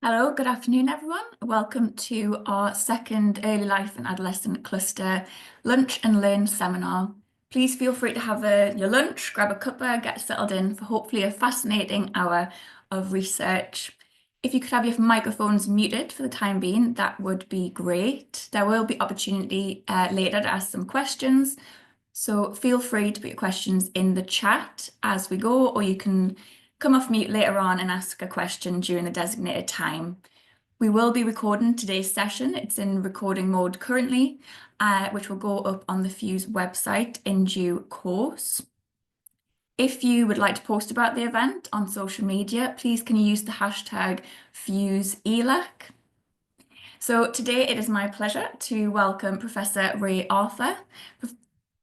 Hello, good afternoon, everyone. Welcome to our second Early Life and Adolescent Cluster Lunch and Learn seminar. Please feel free to have your lunch, grab a cuppa, get settled in for hopefully a fascinating hour of research. If you could have your microphones muted for the time being, that would be great. There will be opportunity later to ask some questions, so feel free to put your questions in the chat as we go, or you can come off mute later on and ask a question during the designated time. We will be recording today's session. It's in recording mode currently, which will go up on the Fuse website in due course. If you would like to post about the event on social media, please can you use the hashtag FuseELAC. So today it is my pleasure to welcome Professor Ray Arthur,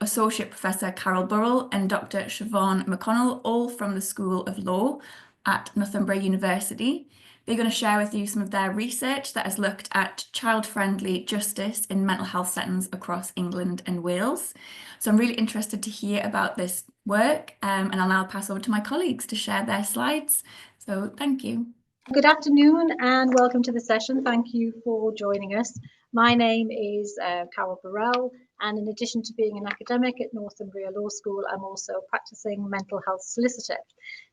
Associate Professor Carole Burrell and Dr. Siobhan McConnell, all from the School of Law at Northumbria University. They're going to share with you some of their research that has looked at child-friendly justice in mental health settings across England and Wales. So I'm really interested to hear about this work, and I'll now pass over to my colleagues to share their slides. So thank you. Good afternoon and welcome to the session. Thank you for joining us. My name is Carole Burrell, and in addition to being an academic at Northumbria Law School, I'm also a practicing mental health solicitor.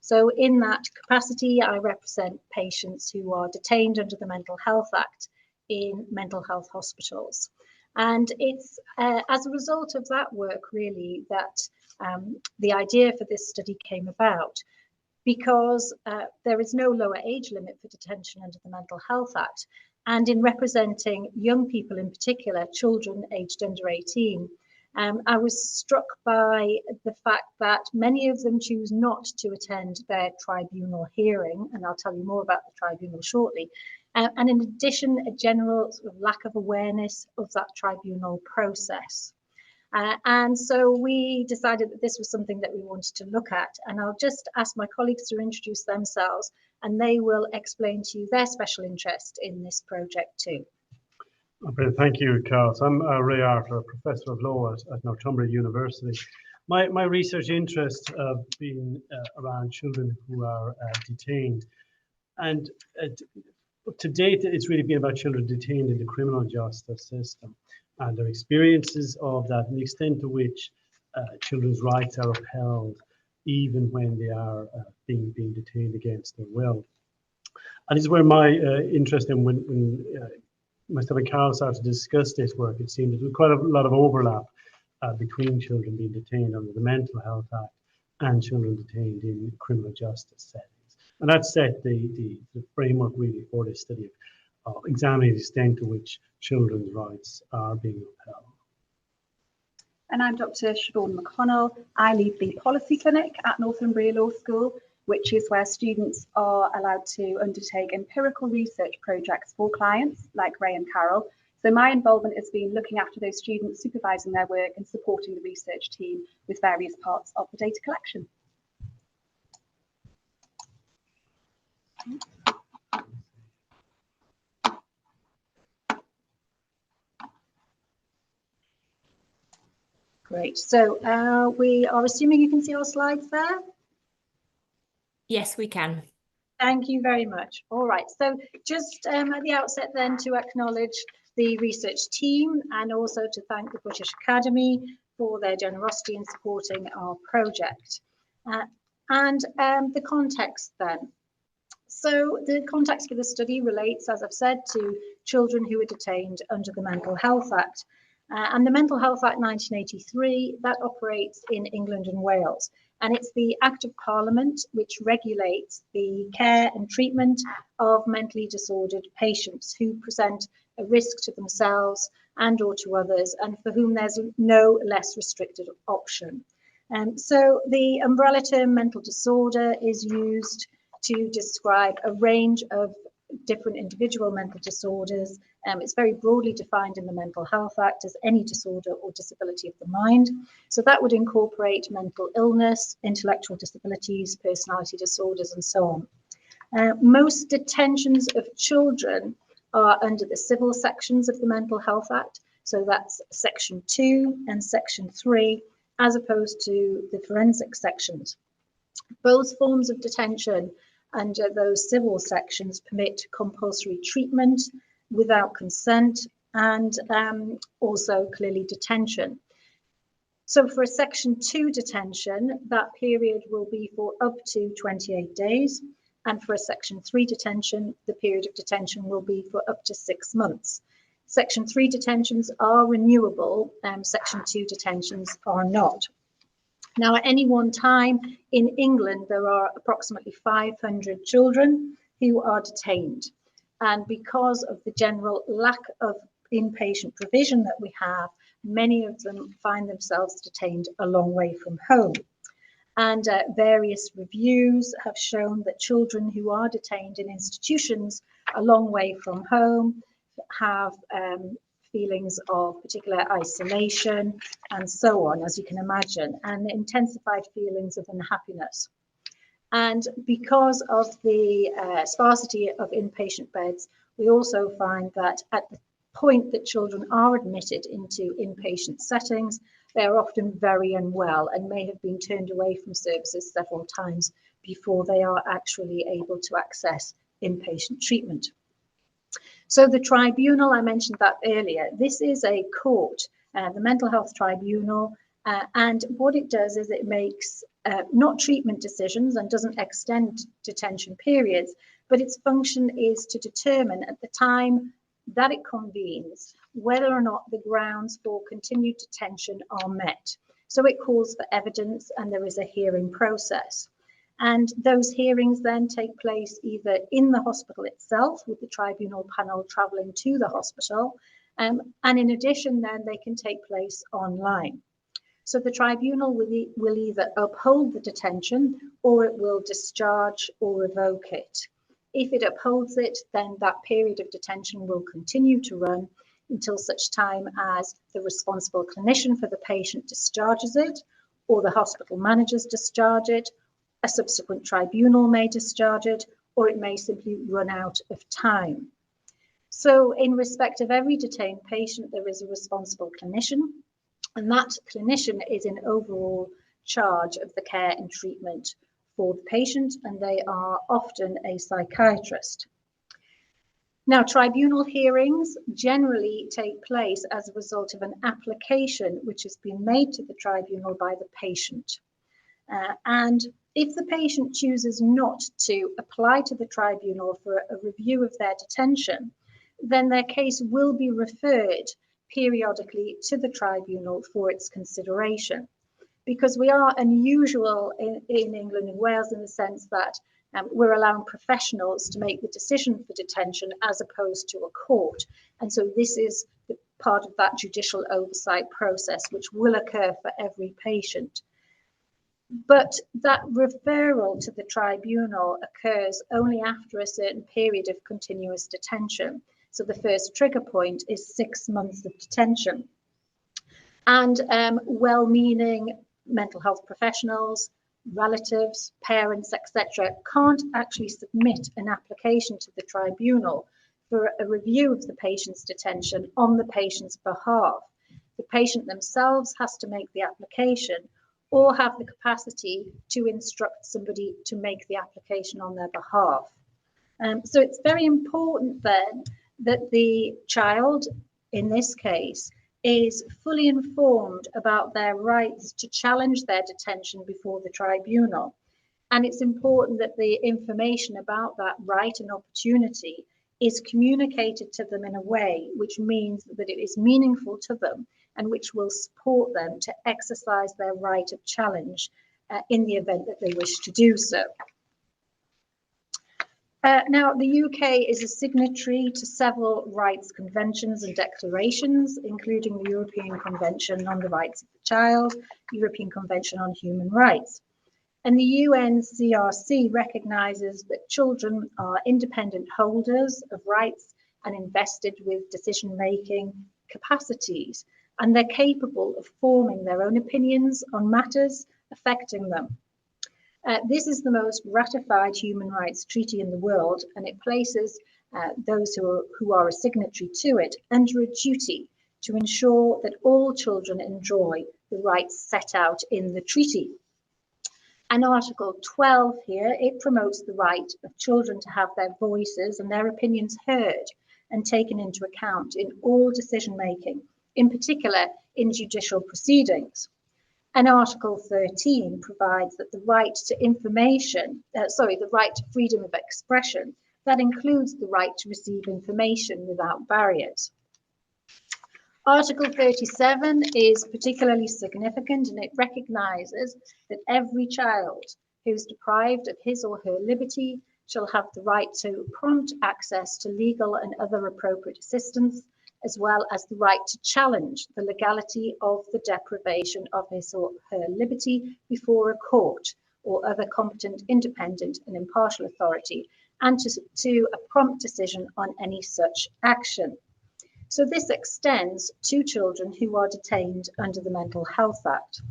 So in that capacity, I represent patients who are detained under the Mental Health Act in mental health hospitals. And it's as a result of that work, really, that the idea for this study came about, because there is no lower age limit for detention under the Mental Health Act. And in representing young people in particular, children aged under 18, I was struck by the fact that many of them choose not to attend their tribunal hearing, and I'll tell you more about the tribunal shortly. And in addition, a general sort of lack of awareness of that tribunal process. And so we decided that this was something that we wanted to look at. And I'll just ask my colleagues to introduce themselves, and they will explain to you their special interest in this project too. Okay, thank you, Carole. So I'm Ray Arthur, Professor of Law at Northumbria University. My research interests have been around children who are detained. And to date, it's really been about children detained in the criminal justice system and their experiences of that, and the extent to which children's rights are upheld even when they are being detained against their will. And this is where my interest in when myself and Carole started to discuss this work, it seemed there was quite a lot of overlap between children being detained under the Mental Health Act and children detained in criminal justice settings. And that set the framework really for this study of examining the extent to which children's rights are being upheld. And I'm Dr. Siobhan McConnell. I lead the policy clinic at Northumbria Law School, which is where students are allowed to undertake empirical research projects for clients like Ray and Carole. So my involvement has been looking after those students, supervising their work and supporting the research team with various parts of the data collection. Great. So we are assuming you can see our slides there? Yes, we can. Thank you very much. All right. So just at the outset then to acknowledge the research team and also to thank the British Academy for their generosity in supporting our project. And the context then. So the context for the study relates, as I've said, to children who are detained under the Mental Health Act. And the Mental Health Act 1983, that operates in England and Wales. And it's the Act of Parliament which regulates the care and treatment of mentally disordered patients who present a risk to themselves and or to others, and for whom there's no less restricted option. So the umbrella term mental disorder is used to describe a range of different individual mental disorders. It's very broadly defined in the Mental Health Act as any disorder or disability of the mind. So that would incorporate mental illness, intellectual disabilities, personality disorders, and so on. Most detentions of children are under the civil sections of the Mental Health Act. So that's Section 2 and Section 3, as opposed to the forensic sections. Both forms of detention under those civil sections permit compulsory treatment without consent and also clearly detention. So for a Section 2 detention, that period will be for up to 28 days. And for a Section 3 detention, the period of detention will be for up to 6 months. Section 3 detentions are renewable, Section 2 detentions are not. Now, at any one time in England, there are approximately 500 children who are detained. And because of the general lack of inpatient provision that we have, many of them find themselves detained a long way from home. And various reviews have shown that children who are detained in institutions a long way from home have feelings of particular isolation and so on, as you can imagine, and intensified feelings of unhappiness. And because of the sparsity of inpatient beds, we also find that at the point that children are admitted into inpatient settings, they are often very unwell and may have been turned away from services several times before they are actually able to access inpatient treatment. So the tribunal, I mentioned that earlier, this is a court, the Mental Health Tribunal, and what it does is it makes not treatment decisions and doesn't extend detention periods, but its function is to determine at the time that it convenes whether or not the grounds for continued detention are met. So it calls for evidence and there is a hearing process. And those hearings then take place either in the hospital itself with the tribunal panel travelling to the hospital, and in addition then they can take place online. So the tribunal will either uphold the detention or it will discharge or revoke it. If it upholds it, then that period of detention will continue to run until such time as the responsible clinician for the patient discharges it, or the hospital managers discharge it, a subsequent tribunal may discharge it, or it may simply run out of time. So in respect of every detained patient, there is a responsible clinician, and that clinician is in overall charge of the care and treatment for the patient, and they are often a psychiatrist. Now, tribunal hearings generally take place as a result of an application which has been made to the tribunal by the patient. And if the patient chooses not to apply to the tribunal for a review of their detention, then their case will be referred periodically to the tribunal for its consideration. Because we are unusual in England and Wales in the sense that we're allowing professionals to make the decision for detention as opposed to a court. And so this is the part of that judicial oversight process which will occur for every patient. But that referral to the tribunal occurs only after a certain period of continuous detention. So the first trigger point is 6 months of detention. And well-meaning mental health professionals, relatives, parents, etc., can't actually submit an application to the tribunal for a review of the patient's detention on the patient's behalf. The patient themselves has to make the application or have the capacity to instruct somebody to make the application on their behalf. So it's very important then that the child, in this case, is fully informed about their rights to challenge their detention before the tribunal. And it's important that the information about that right and opportunity is communicated to them in a way which means that it is meaningful to them and which will support them to exercise their right of challenge in the event that they wish to do so. Now, the UK is a signatory to several rights conventions and declarations, including the European Convention on the Rights of the Child, European Convention on Human Rights. And the UNCRC recognises that children are independent holders of rights and invested with decision-making capacities, and they're capable of forming their own opinions on matters affecting them. This is the most ratified human rights treaty in the world, and it places those who are a signatory to it under a duty to ensure that all children enjoy the rights set out in the treaty. And Article 12 here, it promotes the right of children to have their voices and their opinions heard and taken into account in all decision making, in particular in judicial proceedings. And Article 13 provides that the right to information, the right to freedom of expression, that includes the right to receive information without barriers. Article 37 is particularly significant, and it recognises that every child who is deprived of his or her liberty shall have the right to prompt access to legal and other appropriate assistance, as well as the right to challenge the legality of the deprivation of his or her liberty before a court or other competent, independent and impartial authority, and to a prompt decision on any such action. So this extends to children who are detained under the Mental Health Act.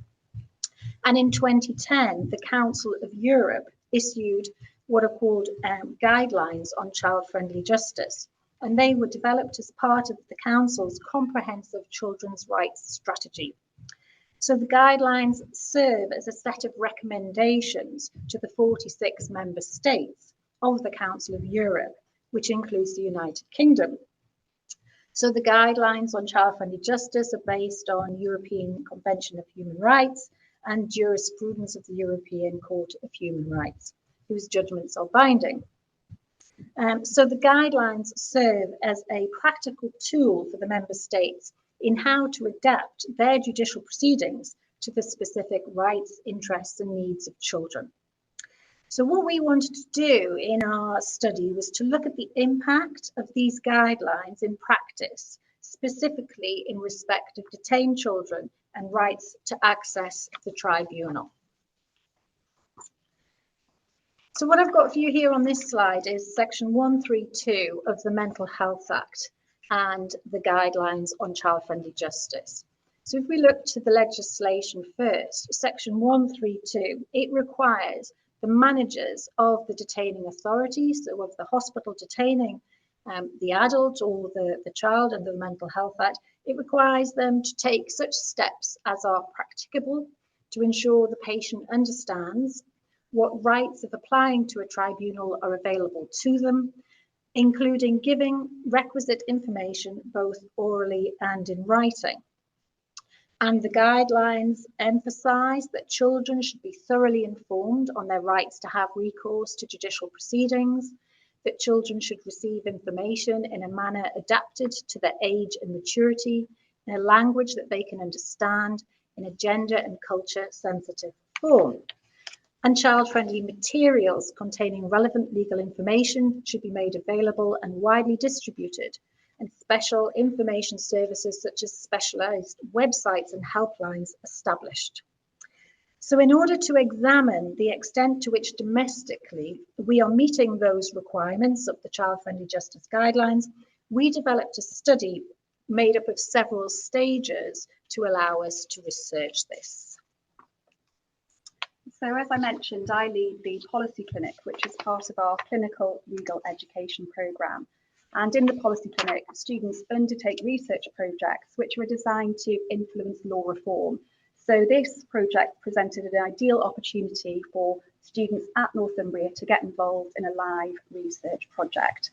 And in 2010, the Council of Europe issued what are called guidelines on child-friendly justice. And they were developed as part of the Council's comprehensive children's rights strategy. So the guidelines serve as a set of recommendations to the 46 member states of the Council of Europe, which includes the United Kingdom. So the guidelines on child-friendly justice are based on European Convention of Human Rights and jurisprudence of the European Court of Human Rights, whose judgments are binding. So the guidelines serve as a practical tool for the member states in how to adapt their judicial proceedings to the specific rights, interests and needs of children. So what we wanted to do in our study was to look at the impact of these guidelines in practice, specifically in respect of detained children and rights to access the tribunal. So what I've got for you here on this slide is section 132 of the Mental Health Act and the guidelines on child-friendly justice. So if we look to the legislation first, section 132, it requires the managers of the detaining authorities, so of the hospital detaining the adult or the child under the Mental Health Act, it requires them to take such steps as are practicable to ensure the patient understands what rights of applying to a tribunal are available to them, including giving requisite information both orally and in writing. And the guidelines emphasise that children should be thoroughly informed on their rights to have recourse to judicial proceedings, that children should receive information in a manner adapted to their age and maturity, in a language that they can understand, in a gender and culture sensitive form. And child-friendly materials containing relevant legal information should be made available and widely distributed, and special information services such as specialised websites and helplines established. So in order to examine the extent to which domestically we are meeting those requirements of the child-friendly justice guidelines, we developed a study made up of several stages to allow us to research this. So as I mentioned, I lead the policy clinic, which is part of our clinical legal education programme. And in the policy clinic, students undertake research projects which were designed to influence law reform. So this project presented an ideal opportunity for students at Northumbria to get involved in a live research project.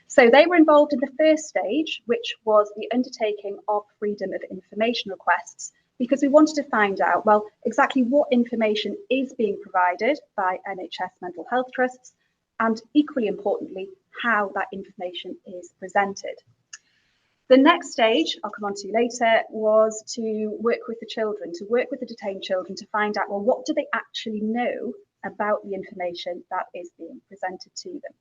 So they were involved in the first stage, which was the undertaking of freedom of information requests, because we wanted to find out, well, exactly what information is being provided by NHS mental health trusts, and equally importantly, how that information is presented. The next stage, I'll come on to later, was to work with the children, to work with the detained children to find out, well, what do they actually know about the information that is being presented to them?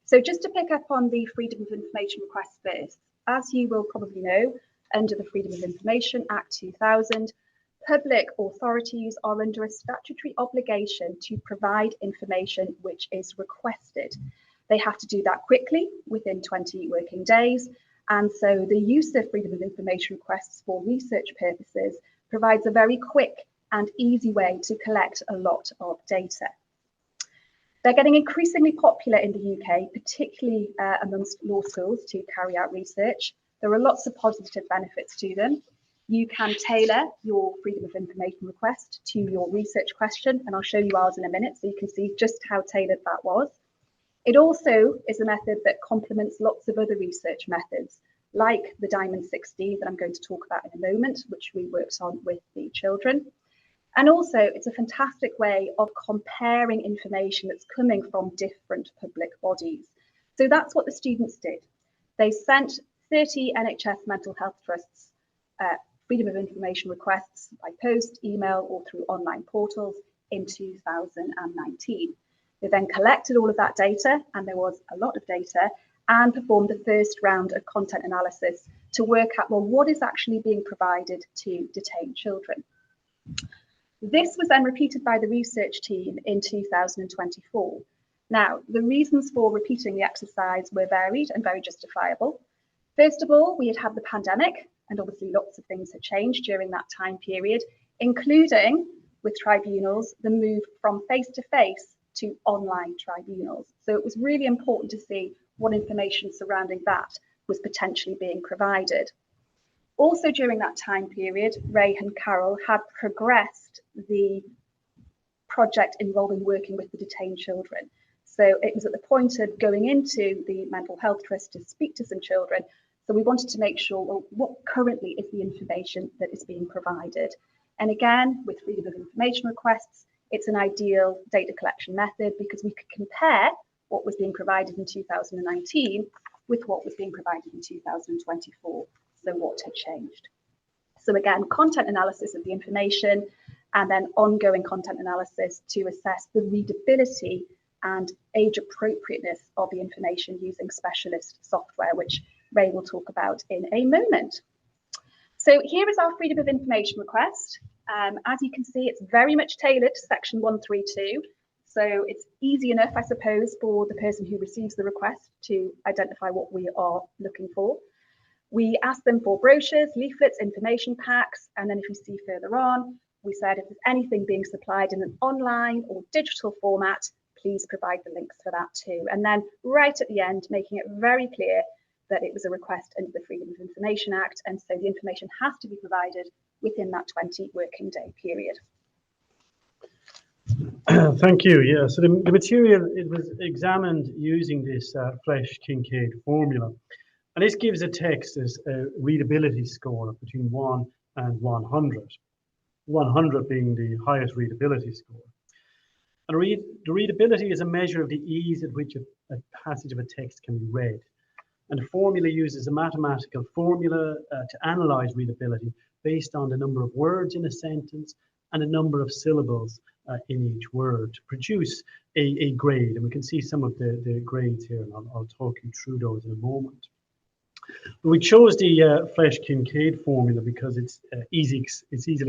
So just to pick up on the freedom of information request first, as you will probably know, under the Freedom of Information Act 2000, public authorities are under a statutory obligation to provide information which is requested. They have to do that quickly, within 20 working days, and so the use of freedom of information requests for research purposes provides a very quick and easy way to collect a lot of data. They're getting increasingly popular in the UK, particularly amongst law schools, to carry out research. There are lots of positive benefits to them. You can tailor your freedom of information request to your research question, and I'll show you ours in a minute so you can see just how tailored that was. It also is a method that complements lots of other research methods, like the Diamond 60 that I'm going to talk about in a moment, which we worked on with the children. And also, it's a fantastic way of comparing information that's coming from different public bodies. So that's what the students did. They sent 30 NHS mental health trusts freedom of information requests by post, email, or through online portals in 2019. They then collected all of that data, and there was a lot of data, and performed the first round of content analysis to work out, well, what is actually being provided to detained children. This was then repeated by the research team in 2024. Now, the reasons for repeating the exercise were varied and very justifiable. First of all, we had had the pandemic, and obviously lots of things had changed during that time period, including with tribunals, the move from face-to-face to online tribunals. So it was really important to see what information surrounding that was potentially being provided. Also during that time period, Ray and Carole had progressed the project involving working with the detained children. So it was at the point of going into the mental health trust to speak to some children. So we wanted to make sure, well, what currently is the information that is being provided? And again, with freedom of information requests, it's an ideal data collection method because we could compare what was being provided in 2019 with what was being provided in 2024. So what had changed? So again, content analysis of the information, and then ongoing content analysis to assess the readability and age appropriateness of the information using specialist software, which Ray will talk about in a moment. So here is our freedom of information request. As you can see, it's very much tailored to section 132. So it's easy enough, I suppose, for the person who receives the request to identify what we are looking for. We asked them for brochures, leaflets, information packs, and then if you see further on, we said if there's anything being supplied in an online or digital format, please provide the links for that too. And then right at the end, making it very clear that it was a request under the Freedom of Information Act, and so the information has to be provided within that 20 working day period. Thank you. Yeah, so the material, it was examined using this Flesch-Kincaid formula. And this gives a text as a readability score of between 1 and 100. 100 being the highest readability score. And the readability is a measure of the ease at which a passage of a text can be read. And the formula uses a mathematical formula to analyze readability based on the number of words in a sentence and the number of syllables in each word to produce a grade. And we can see some of the grades here, and I'll talk you through those in a moment. But we chose the Flesch-Kincaid formula because it's easily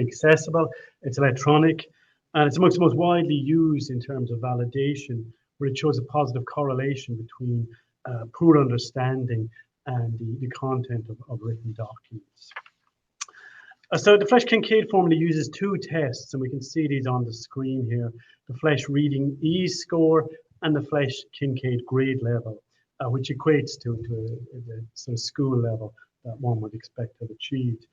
accessible, it's electronic, and it's amongst the most widely used in terms of validation, where it shows a positive correlation between poor understanding and the content of written documents. So the Flesch-Kincaid formula uses two tests, and we can see these on the screen here, the Flesch Reading Ease score and the Flesch-Kincaid grade level, which equates to the sort of school level that one would expect to have achieved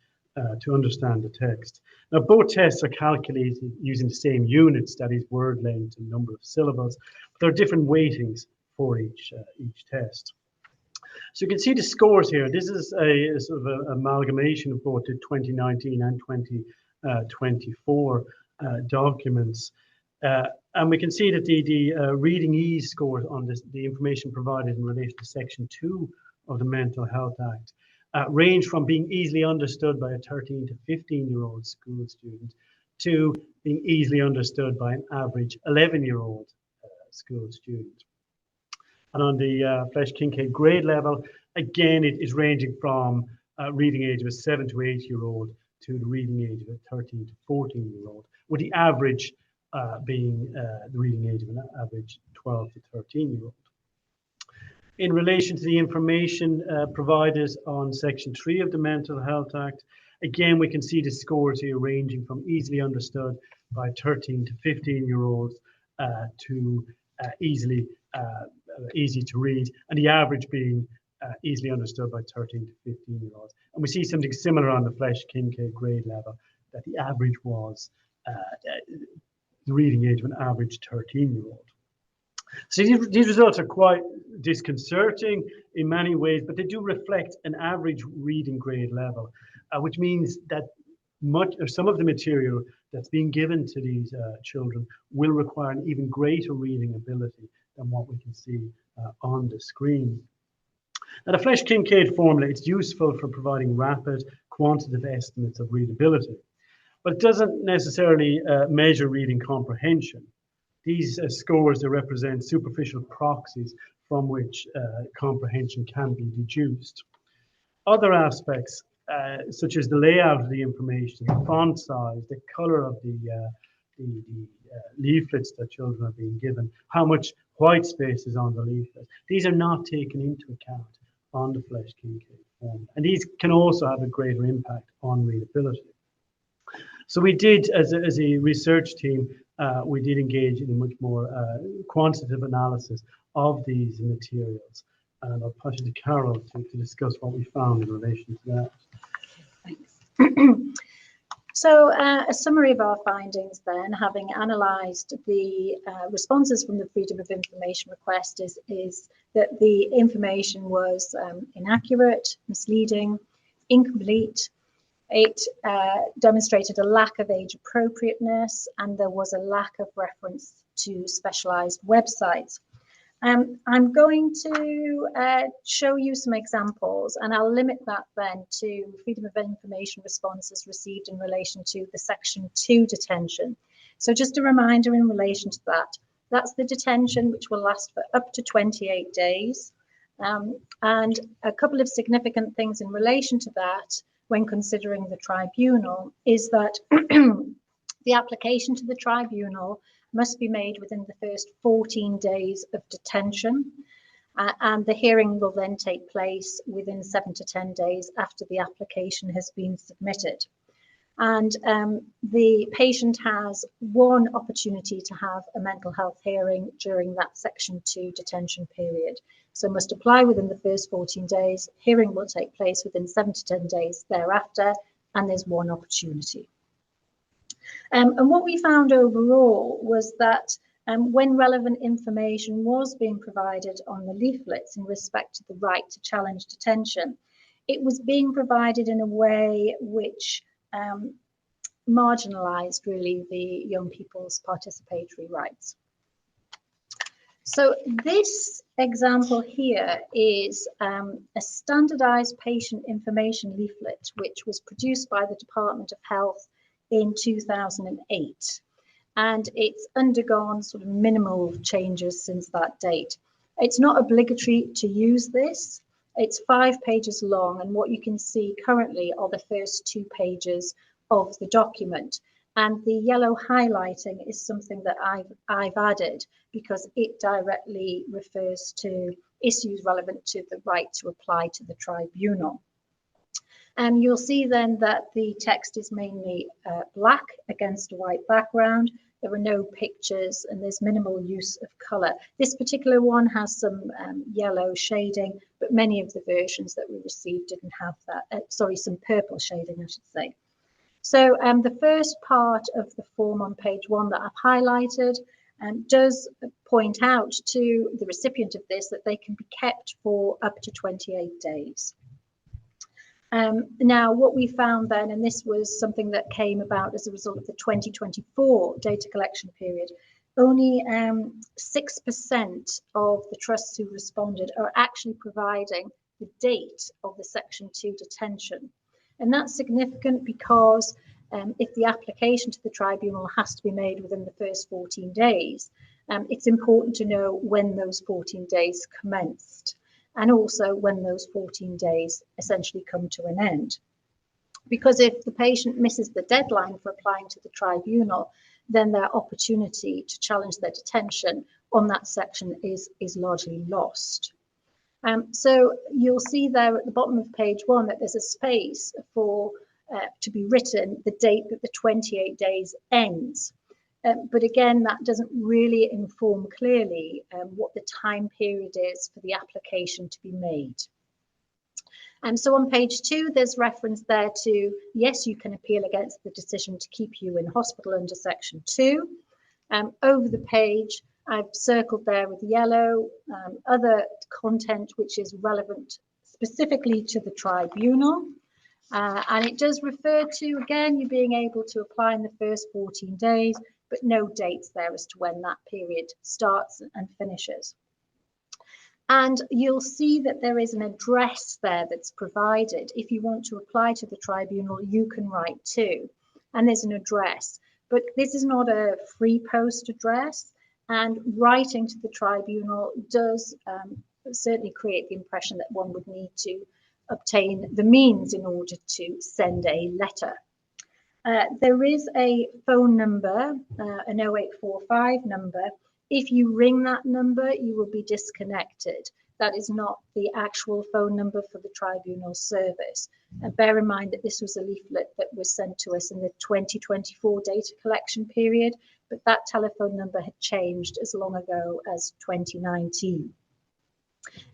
to understand the text. Now, both tests are calculated using the same units, that is word length and number of syllables, but there are different weightings for each test. So you can see the scores here. This is a sort of an amalgamation of both the 2019 and 2024 documents. And we can see that the reading ease scores on the information provided in relation to Section 2 of the Mental Health Act range from being easily understood by a 13 to 15-year-old school student to being easily understood by an average 11-year-old school student. And on the Flesch-Kincaid grade level, again, it is ranging from reading age of a 7 to 8-year-old to the reading age of a 13 to 14-year-old, with the average being the reading age of an average 12 to 13-year-old. In relation to the information provided on Section 3 of the Mental Health Act, again, we can see the scores here ranging from easily understood by 13 to 15-year-olds to easy to read, and the average being easily understood by 13 to 15-year-olds. And we see something similar on the Flesch-Kincaid grade level, that the average was the reading age of an average 13-year-old. So these results are quite disconcerting in many ways, but they do reflect an average reading grade level, which means that much or some of the material that's being given to these children will require an even greater reading ability than what we can see on the screen. Now, the Flesch-Kincaid formula, it's useful for providing rapid quantitative estimates of readability, but it doesn't necessarily measure reading comprehension. These scores, they represent superficial proxies from which comprehension can be deduced. Other aspects, such as the layout of the information, the font size, the color of the leaflets that children are being given, how much white space is on the leaflet, these are not taken into account on the Flesch-Kincaid formula. And these can also have a greater impact on readability. So we did, as a research team, we did engage in a much more quantitative analysis of these materials. And I'll pass you to Carole to discuss what we found in relation to that. Thanks. So a summary of our findings then, having analysed the responses from the Freedom of Information request, is that the information was inaccurate, misleading, incomplete. It demonstrated a lack of age appropriateness, and there was a lack of reference to specialised websites. I'm going to show you some examples, and I'll limit that then to Freedom of Information responses received in relation to the Section 2 detention. So just a reminder in relation to that, that's the detention which will last for up to 28 days. And a couple of significant things in relation to that when considering the tribunal is that the application to the tribunal must be made within the first 14 days of detention, and the hearing will then take place within 7 to 10 days after the application has been submitted. And the patient has one opportunity to have a mental health hearing during that Section 2 detention period. So must apply within the first 14 days, hearing will take place within 7 to 10 days thereafter, and there's one opportunity. And what we found overall was that when relevant information was being provided on the leaflets in respect to the right to challenge detention, it was being provided in a way which marginalised really the young people's participatory rights. So this example here is a standardised patient information leaflet which was produced by the Department of Health in 2008, and it's undergone sort of minimal changes since that date. It's not obligatory to use this. It's 5 pages long, and what you can see currently are the first 2 pages of the document. And the yellow highlighting is something that I've added because it directly refers to issues relevant to the right to apply to the tribunal. And you'll see then that the text is mainly black against a white background. There are no pictures and there's minimal use of colour. This particular one has some yellow shading, but many of the versions that we received didn't have that. Sorry, some purple shading, I should say. So the first part of the form on page 1 that I've highlighted does point out to the recipient of this that they can be kept for up to 28 days. Now, what we found then, and this was something that came about as a result of the 2024 data collection period, only 6% of the trusts who responded are actually providing the date of the Section 2 detention. And that's significant because if the application to the tribunal has to be made within the first 14 days, it's important to know when those 14 days commenced, and also when those 14 days essentially come to an end. Because if the patient misses the deadline for applying to the tribunal, then their opportunity to challenge their detention on that section is largely lost. So you'll see there at the bottom of page 1 that there's a space for to be written the date that the 28 days ends. But again, that doesn't really inform clearly what the time period is for the application to be made. And so on page 2, there's reference there to, yes, you can appeal against the decision to keep you in hospital under section 2. Over the page, I've circled there with yellow other content which is relevant specifically to the tribunal. And it does refer to, again, you being able to apply in the first 14 days, but no dates there as to when that period starts and finishes. And you'll see that there is an address there that's provided. If you want to apply to the tribunal, you can write to, and there's an address. But this is not a free post address, and writing to the tribunal does certainly create the impression that one would need to obtain the means in order to send a letter. There is a phone number, an 0845 number. If you ring that number, you will be disconnected. That is not the actual phone number for the tribunal service. Bear in mind that this was a leaflet that was sent to us in the 2024 data collection period, but that telephone number had changed as long ago as 2019.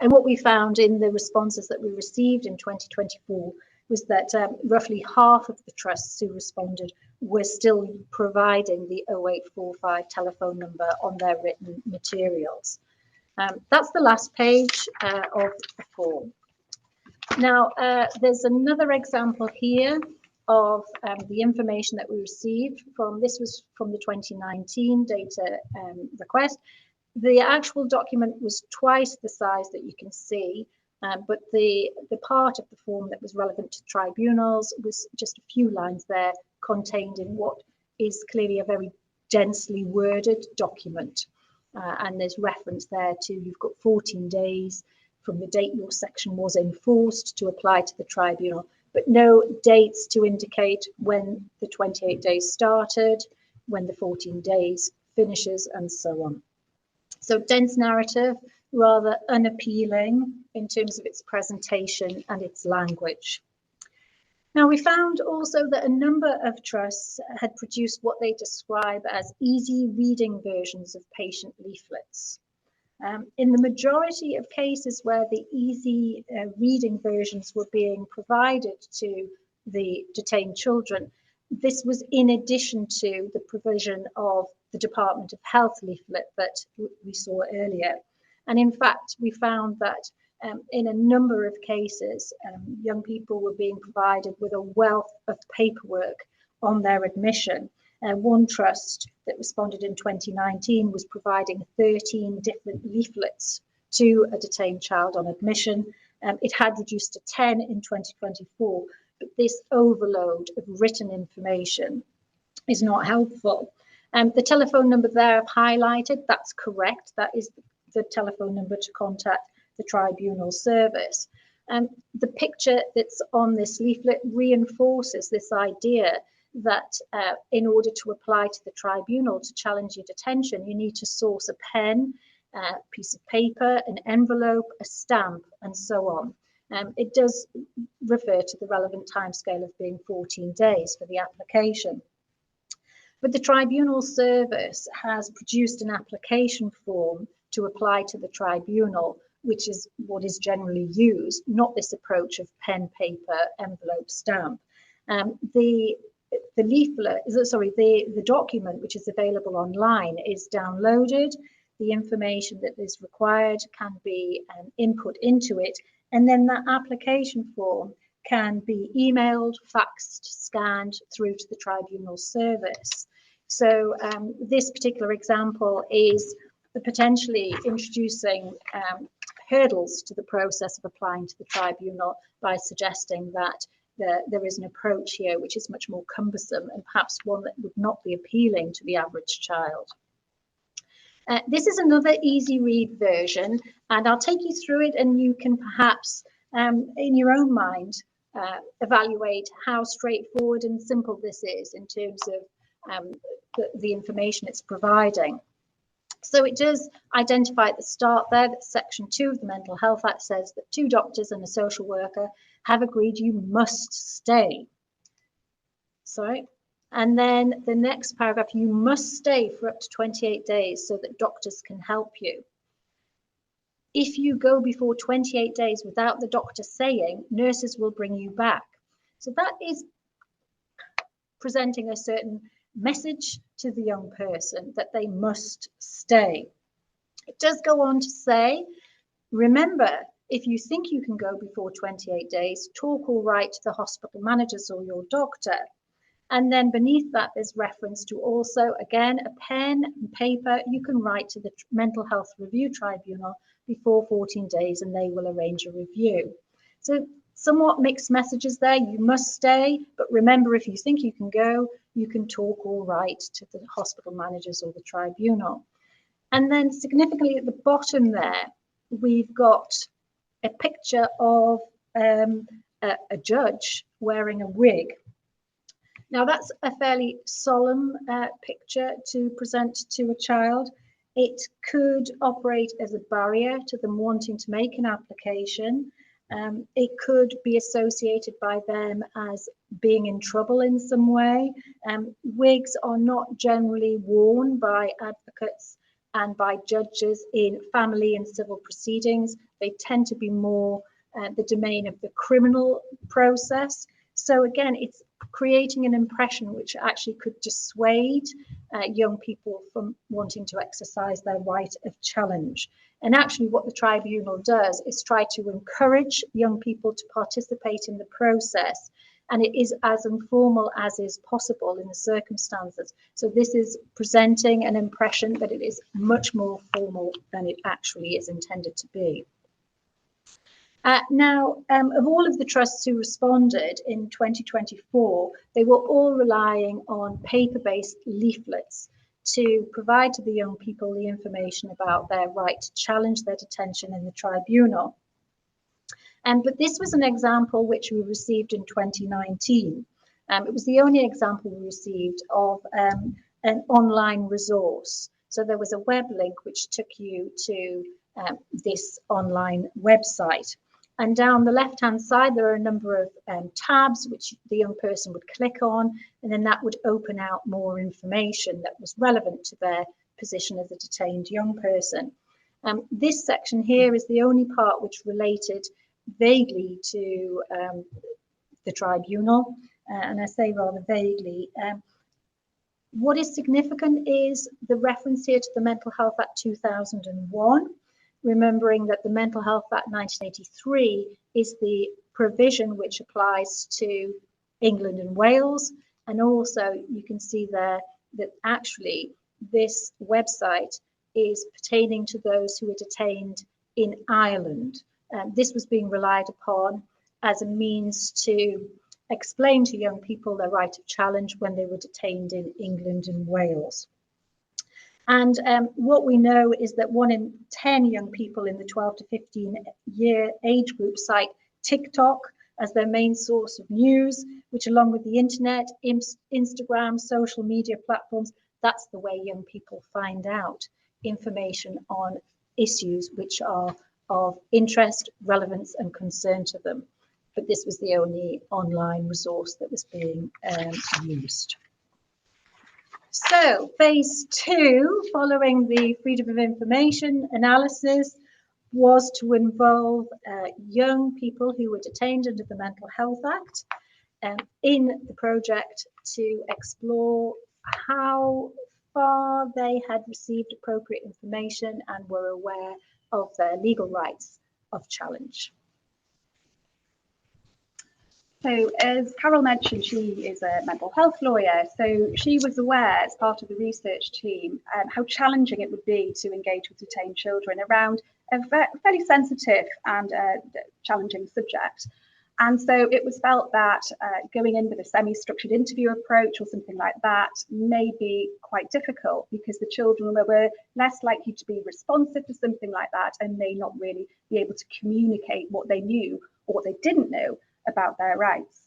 And what we found in the responses that we received in 2024 was that roughly half of the trusts who responded were still providing the 0845 telephone number on their written materials. That's the last page of the form. Now, there's another example here of the information that we received from, this was from the 2019 data request. The actual document was twice the size that you can see, but the part of the form that was relevant to tribunals was just a few lines there contained in what is clearly a very densely worded document. And there's reference there to, you've got 14 days from the date your section was enforced to apply to the tribunal, but no dates to indicate when the 28 days started, when the 14 days finishes, and so on. So dense narrative, rather unappealing in terms of its presentation and its language. Now, we found also that a number of trusts had produced what they describe as easy reading versions of patient leaflets. In the majority of cases where the easy reading versions were being provided to the detained children, this was in addition to the provision of the Department of Health leaflet that we saw earlier. And in fact, we found that in a number of cases, young people were being provided with a wealth of paperwork on their admission. One trust that responded in 2019 was providing 13 different leaflets to a detained child on admission. It had reduced to 10 in 2024, but this overload of written information is not helpful. The telephone number there I've highlighted, that's correct. That is the telephone number to contact the tribunal service. The picture that's on this leaflet reinforces this idea that in order to apply to the tribunal to challenge your detention, you need to source a pen, a piece of paper, an envelope, a stamp, and so on. It does refer to the relevant timescale of being 14 days for the application. But the tribunal service has produced an application form to apply to the tribunal, which is what is generally used, not this approach of pen, paper, envelope, stamp. The document, which is available online, is downloaded. The information that is required can be input into it, and then that application form can be emailed, faxed, scanned through to the tribunal service. So this particular example is potentially introducing hurdles to the process of applying to the tribunal by suggesting that there is an approach here which is much more cumbersome and perhaps one that would not be appealing to the average child. This is another easy read version, and I'll take you through it, and you can perhaps in your own mind evaluate how straightforward and simple this is in terms of the information it's providing. So it does identify at the start there that Section 2 of the Mental Health Act says that 2 doctors and a social worker have agreed you must stay. Sorry. And then the next paragraph, you must stay for up to 28 days so that doctors can help you. If you go before 28 days without the doctor saying, nurses will bring you back. So that is presenting a certain message to the young person that they must stay. It does go on to say, remember, if you think you can go before 28 days, talk or write to the hospital managers or your doctor. And then beneath that, there's reference to also, again, a pen and paper. You can write to the Mental Health Review Tribunal before 14 days and they will arrange a review. So somewhat mixed messages there. You must stay, but remember, if you think you can go, you can talk or write to the hospital managers or the tribunal. And then significantly at the bottom there, we've got a picture of a judge wearing a wig. Now that's a fairly solemn picture to present to a child. It could operate as a barrier to them wanting to make an application. It could be associated by them as being in trouble in some way. Wigs are not generally worn by advocates and by judges in family and civil proceedings. They tend to be more the domain of the criminal process. So again, it's creating an impression which actually could dissuade young people from wanting to exercise their right of challenge. And actually what the tribunal does is try to encourage young people to participate in the process. And it is as informal as is possible in the circumstances. So this is presenting an impression that it is much more formal than it actually is intended to be. Now, of all of the trusts who responded in 2024, they were all relying on paper-based leaflets to provide to the young people the information about their right to challenge their detention in the tribunal. But this was an example which we received in 2019. It was the only example we received of an online resource. So there was a web link which took you to this online website. And down the left-hand side, there are a number of tabs which the young person would click on, and then that would open out more information that was relevant to their position as a detained young person. This section here is the only part which related vaguely to the tribunal, and I say rather vaguely. What is significant is the reference here to the Mental Health Act 2001, remembering that the Mental Health Act 1983 is the provision which applies to England and Wales. And also you can see there that actually this website is pertaining to those who are detained in Ireland. This was being relied upon as a means to explain to young people their right of challenge when they were detained in England and Wales. And what we know is that 1 in 10 young people in the 12 to 15 year age group cite TikTok as their main source of news, which along with the internet, Instagram, social media platforms, that's the way young people find out information on issues which are of interest, relevance and concern to them. But this was the only online resource that was being used. So phase 2, following the freedom of information analysis, was to involve young people who were detained under the Mental Health Act in the project to explore how far they had received appropriate information and were aware of their legal rights of challenge. So as Carole mentioned, she is a mental health lawyer, so she was aware as part of the research team how challenging it would be to engage with detained children around a fairly sensitive and challenging subject. And so it was felt that going in with a semi-structured interview approach or something like that may be quite difficult because the children were less likely to be responsive to something like that and may not really be able to communicate what they knew or what they didn't know about their rights.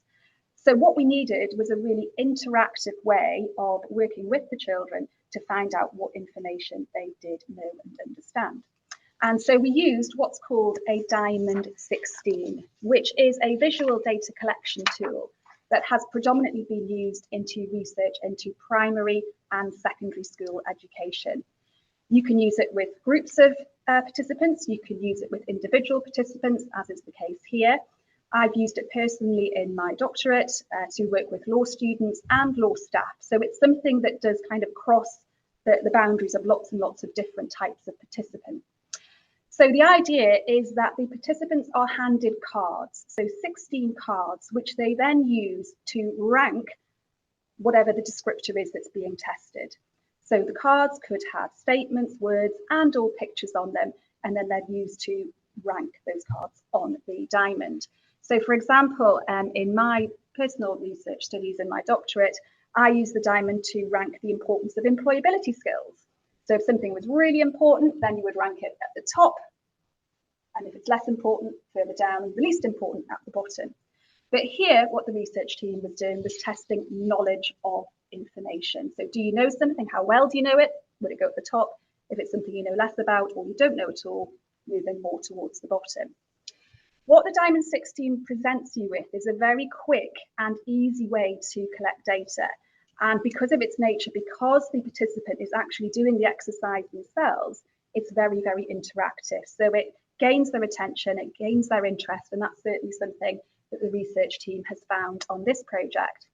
So what we needed was a really interactive way of working with the children to find out what information they did know and understand. And so we used what's called a Diamond 16, which is a visual data collection tool that has predominantly been used into research into primary and secondary school education. You can use it with groups of participants. You can use it with individual participants, as is the case here. I've used it personally in my doctorate to work with law students and law staff. So it's something that does kind of cross the boundaries of lots and lots of different types of participants. So the idea is that the participants are handed cards, so 16 cards, which they then use to rank whatever the descriptor is that's being tested. So the cards could have statements, words, and or pictures on them, and then they're used to rank those cards on the diamond. So for example, in my personal research studies in my doctorate, I use the diamond to rank the importance of employability skills. So if something was really important, then you would rank it at the top. And if it's less important, further down, and the least important at the bottom. But here, what the research team was doing was testing knowledge of information. So do you know something? How well do you know it? Would it go at the top? If it's something you know less about or you don't know at all, moving more towards the bottom. What the Diamond 16 presents you with is a very quick and easy way to collect data. And because of its nature, because the participant is actually doing the exercise themselves, it's very, very interactive. So it gains their attention, it gains their interest, and that's certainly something that the research team has found on this project.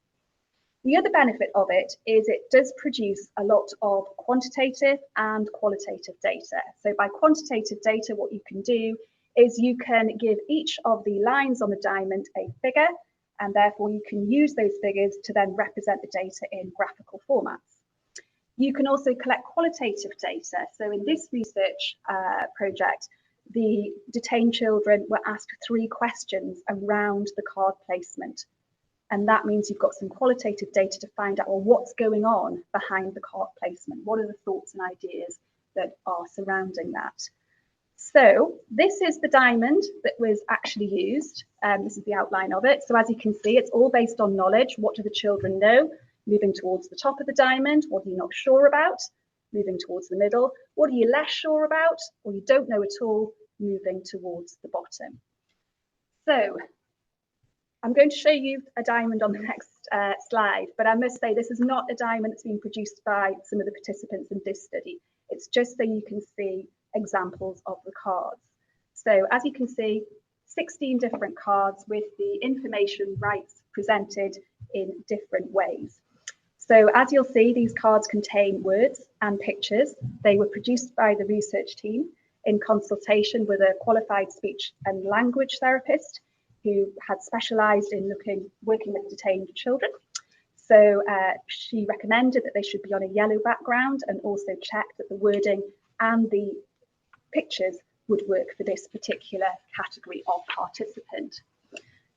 The other benefit of it is it does produce a lot of quantitative and qualitative data. So by quantitative data, what you can do is you can give each of the lines on the diamond a figure, and therefore you can use those figures to then represent the data in graphical formats. You can also collect qualitative data. So in this research project, the detained children were asked 3 questions around the card placement. And that means you've got some qualitative data to find out, well, what's going on behind the card placement? What are the thoughts and ideas that are surrounding that? So this is the diamond that was actually used. This is the outline of it. So as you can see, it's all based on knowledge. What do the children know? Moving towards the top of the diamond. What are you not sure about? Moving towards the middle. What are you less sure about or you don't know at all? Moving towards the bottom. So I'm going to show you a diamond on the next slide, but I must say this is not a diamond that's been produced by some of the participants in this study. It's just so you can see examples of the cards. So as you can see, 16 different cards with the information rights presented in different ways. So as you'll see, these cards contain words and pictures. They were produced by the research team in consultation with a qualified speech and language therapist who had specialised in working with detained children. So she recommended that they should be on a yellow background and also checked that the wording and the pictures would work for this particular category of participant.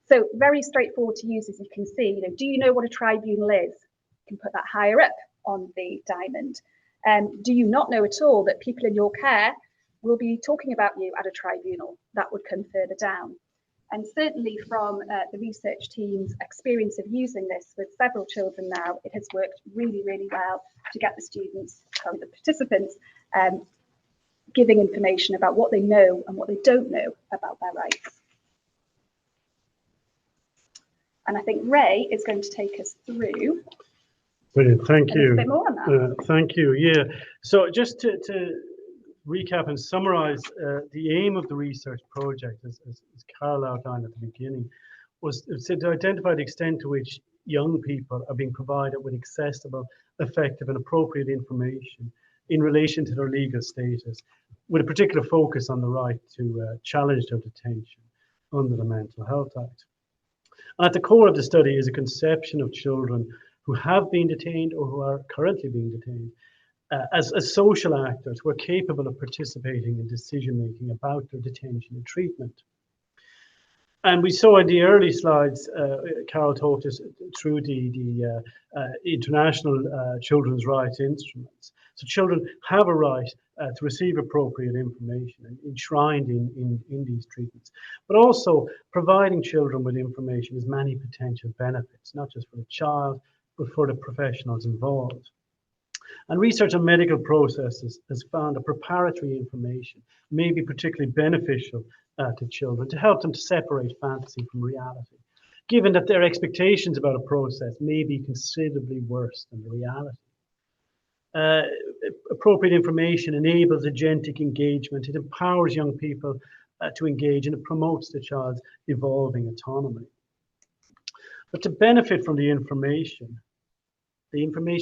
So very straightforward to use, as you can see. Do you know what a tribunal is? You can put that higher up on the diamond. Do you not know at all that people in your care will be talking about you at a tribunal? That would come further down. And certainly from the research team's experience of using this with several children now, it has worked really, really well to get the participants giving information about what they know and what they don't know about their rights. And I think Ray is going to take us through. Brilliant, thank you. A bit more on that. Thank you, yeah. So just to recap and summarize, the aim of the research project, as Carole outlined at the beginning, was to identify the extent to which young people are being provided with accessible, effective and appropriate information in relation to their legal status, with a particular focus on the right to challenge their detention under the Mental Health Act. And at the core of the study is a conception of children who have been detained or who are currently being detained as social actors who are capable of participating in decision-making about their detention and treatment. And we saw in the early slides, Carole talked us through the international children's rights instruments. So children have a right to receive appropriate information enshrined in these treatments, but also providing children with information has many potential benefits, not just for the child, but for the professionals involved. And research on medical processes has found that preparatory information may be particularly beneficial to children to help them to separate fantasy from reality, given that their expectations about a process may be considerably worse than the reality. appropriate information enables agentic engagement. It empowers young people to engage, and it promotes the child's evolving autonomy. But to benefit from the information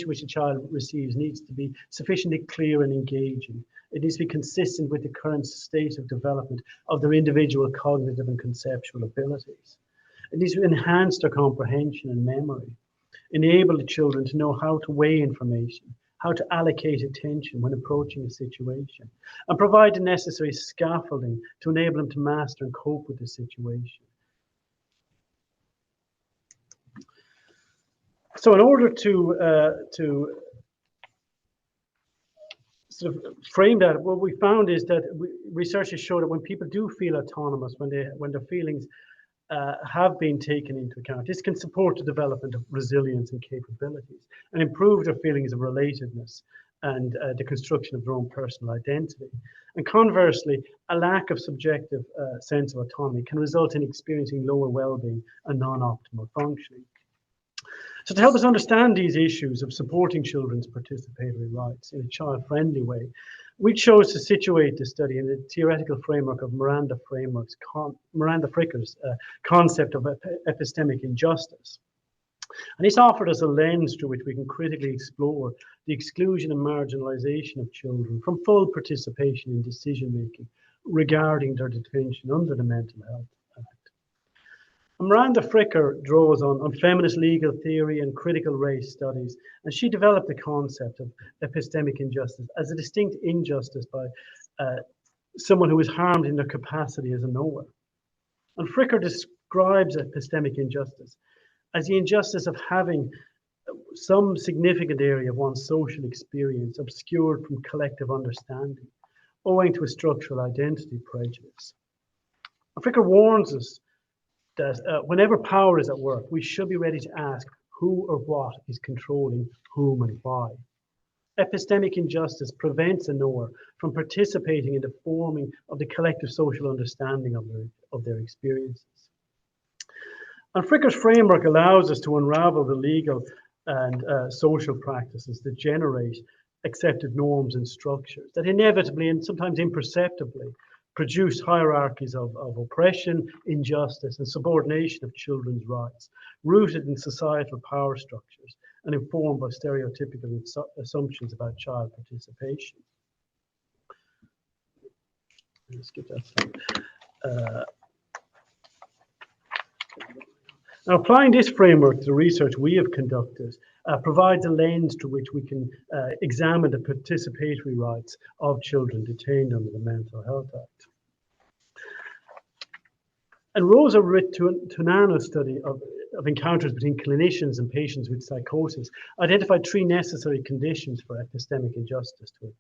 which a child receives needs to be sufficiently clear and engaging. It needs to be consistent with the current state of development of their individual cognitive and conceptual abilities. It needs to enhance their comprehension and memory, enable the children to know how to weigh information, how to allocate attention when approaching a situation, and provide the necessary scaffolding to enable them to master and cope with the situation. So in order to sort of frame that, what we found is that researchers show that when people do feel autonomous, when their feelings have been taken into account, this can support the development of resilience and capabilities and improve their feelings of relatedness and the construction of their own personal identity. And conversely, a lack of subjective sense of autonomy can result in experiencing lower well-being and non-optimal functioning. So to help us understand these issues of supporting children's participatory rights in a child-friendly way, we chose to situate the study in the theoretical framework of Miranda Fricker's concept of epistemic injustice. And this offered us a lens through which we can critically explore the exclusion and marginalization of children from full participation in decision-making regarding their detention under the Mental Health Act. Miranda Fricker draws on feminist legal theory and critical race studies, and she developed the concept of epistemic injustice as a distinct injustice by someone who is harmed in their capacity as a knower. And Fricker describes epistemic injustice as the injustice of having some significant area of one's social experience obscured from collective understanding, owing to a structural identity prejudice. And Fricker warns us that whenever power is at work, we should be ready to ask who or what is controlling whom and why. Epistemic injustice prevents a knower from participating in the forming of the collective social understanding of their experiences. And Fricker's framework allows us to unravel the legal and social practices that generate accepted norms and structures that inevitably and sometimes imperceptibly produce hierarchies of oppression, injustice, and subordination of children's rights, rooted in societal power structures and informed by stereotypical assumptions about child participation. Let's skip that slide. Now, applying this framework to the research we have conducted provides a lens to which we can examine the participatory rights of children detained under the Mental Health Act. And Rosa Tonano's study of encounters between clinicians and patients with psychosis identified three necessary conditions for epistemic injustice to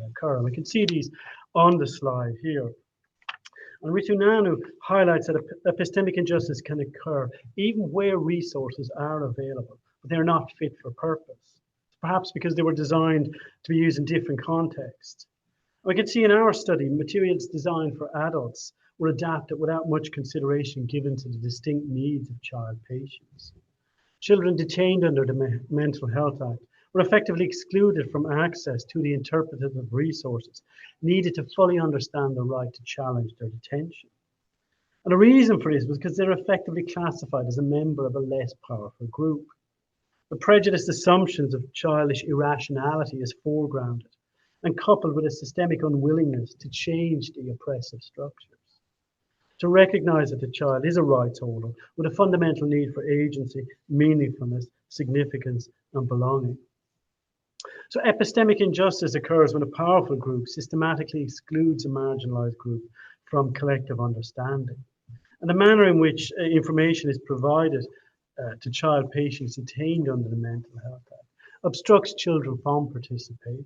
occur. And we can see these on the slide here. And Ritunanu highlights that epistemic injustice can occur even where resources are available, but they're not fit for purpose, perhaps because they were designed to be used in different contexts. We can see in our study, materials designed for adults were adapted without much consideration given to the distinct needs of child patients. Children detained under the Mental Health Act were effectively excluded from access to the interpretative resources needed to fully understand the right to challenge their detention. And the reason for this was because they're effectively classified as a member of a less powerful group. The prejudiced assumptions of childish irrationality is foregrounded and coupled with a systemic unwillingness to change the oppressive structures. To recognize that the child is a rights holder with a fundamental need for agency, meaningfulness, significance, and belonging. So epistemic injustice occurs when a powerful group systematically excludes a marginalized group from collective understanding. And the manner in which information is provided to child patients detained under the Mental Health Act obstructs children from participation.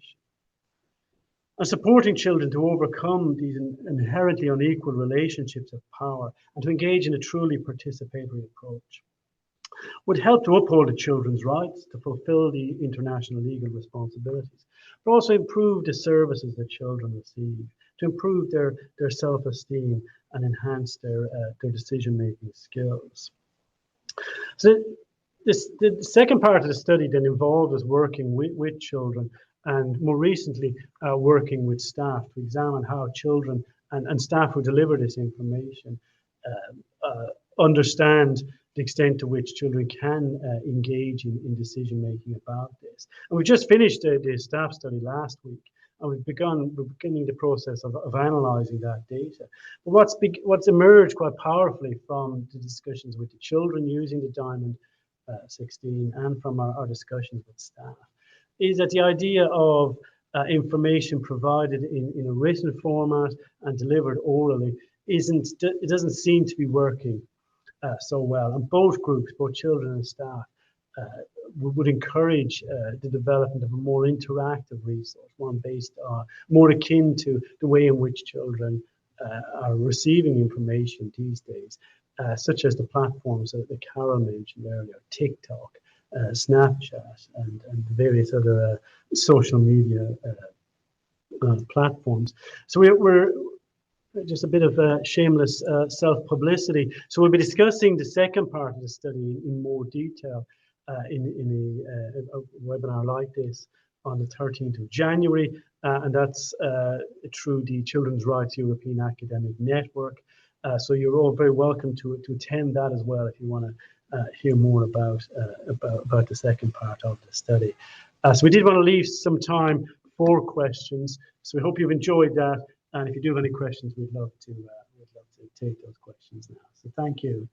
And supporting children to overcome these inherently unequal relationships of power and to engage in a truly participatory approach would help to uphold the children's rights, to fulfill the international legal responsibilities, but also improve the services that children receive, to improve their self-esteem and enhance their decision-making skills. So the second part of the study then involved us working with children and more recently working with staff to examine how children and staff who deliver this information understand the extent to which children can engage in decision making about this. And we just finished the staff study last week, and we're beginning the process of analysing that data. But what's emerged quite powerfully from the discussions with the children using the Diamond 16 and from our discussions with staff is that the idea of information provided in a written format and delivered orally it doesn't seem to be working so well. And both groups, both children and staff, would encourage the development of a more interactive resource, one based on more akin to the way in which children are receiving information these days, such as the platforms that Carole mentioned earlier, TikTok, Snapchat, and various other social media platforms. So we're just a bit of shameless self-publicity. So we'll be discussing the second part of the study in more detail in a webinar like this on the 13th of January, and that's through the Children's Rights European Academic Network. So you're all very welcome to attend that as well if you want to hear more about the second part of the study. So we did want to leave some time for questions. So we hope you've enjoyed that. And if you do have any questions, we'd love to take those questions now. So thank you.